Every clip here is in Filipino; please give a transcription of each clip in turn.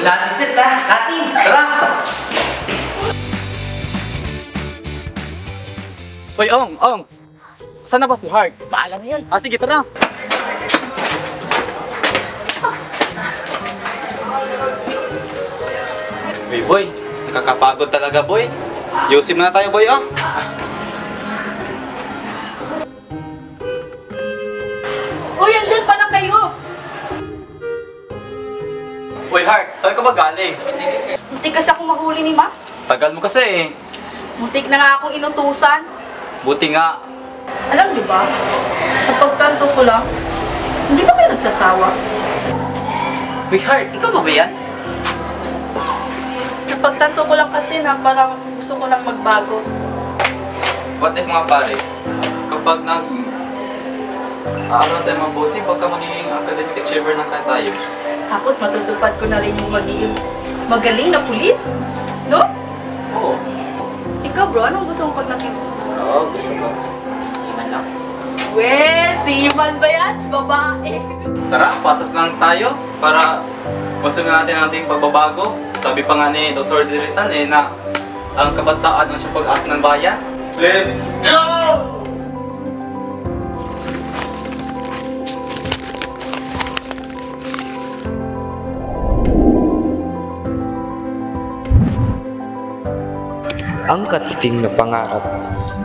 Wala si Seth ha. Katin, tara! Hoy, Ong! Saan na ba si Hart? Baala na yun. Sige, tara! Uy, boy. Nakakapagod talaga, boy. Yusim na tayo, boy, oh. Uy, andyan pa lang kayo! Uy, Hart, saan ka ba galing? Muntik kasi ako mahuli ni Ma. Tagal mo kasi eh. Muntik na nga akong inutusan. Buti nga. Alam niyo ba, kapag tanto ko lang, hindi ba kayo nagsasawa? Uy, Heart, ikaw ba yan? Kapag tanto ko lang kasi na parang gusto ko lang magbago. What if mga pare, kapag aaral tayo mabuti, baka magiging academic achiever ng kaya tayo. Tapos matutupad ko na rin yung magiging magaling na pulis. No? Oo. Ikaw bro, anong gusto mong pag nakita? Oo, gusto ko. Siman lang. Weh, siman ba yan? Babae. Tara, pasok lang tayo para masunod natin ang ating pagbabago. Sabi pa nga ni Dr. Rizal na ang kabataan ang siyang pag-asa ng bayan. Let's go! Ang katiting na pangarap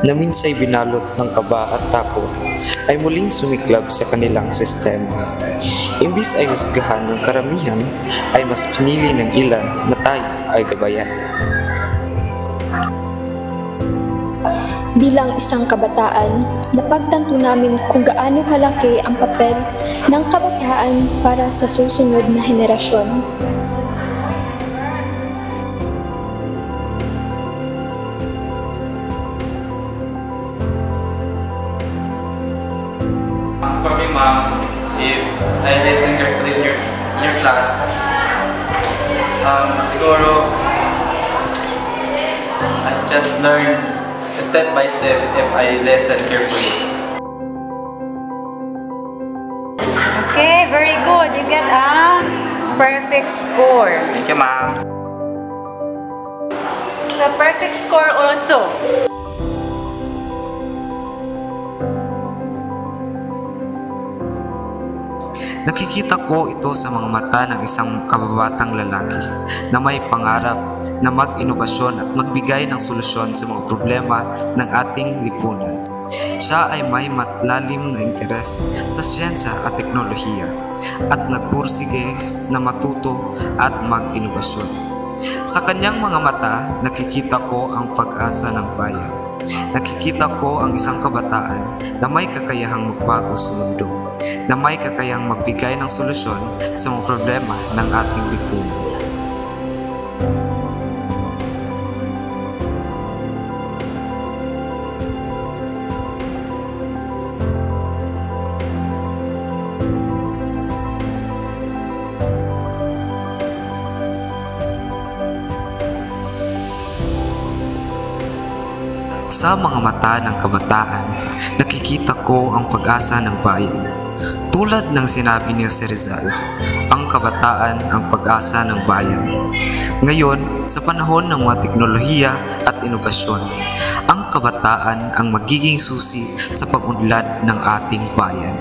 na minsay binalot ng kaba at takot ay muling sumiklab sa kanilang sistema. Imbis ay husgahan ng karamihan, ay mas pinili ng ilan na tayo ay gabayan. Bilang isang kabataan, napagtanto namin kung gaano kalaki ang papel ng kabataan para sa susunod na henerasyon. For me, ma'am, if I listen carefully in your class, siguro, I just learn step by step if I listen carefully. Okay, very good. You get a perfect score. Thank you, ma'am. So, perfect score also. Nakikita ko ito sa mga mata ng isang kababatang lalaki na may pangarap na mag-inobasyon at magbigay ng solusyon sa mga problema ng ating lipunan. Siya ay may matlalim na interes sa siyensya at teknolohiya at nagpursige na matuto at mag-inobasyon. Sa kanyang mga mata, nakikita ko ang pag-asa ng bayan. Nakikita ko ang isang kabataan na may kakayahang magbago sa mundo, na may kakayahang magbigay ng solusyon sa mga problema ng ating lipunan. Sa mga mata ng kabataan, nakikita ko ang pag-asa ng bayan. Tulad ng sinabi ni Jose Rizal, ang kabataan ang pag-asa ng bayan. Ngayon, sa panahon ng mga teknolohiya at inobasyon, ang kabataan ang magiging susi sa pag-unlad ng ating bayan.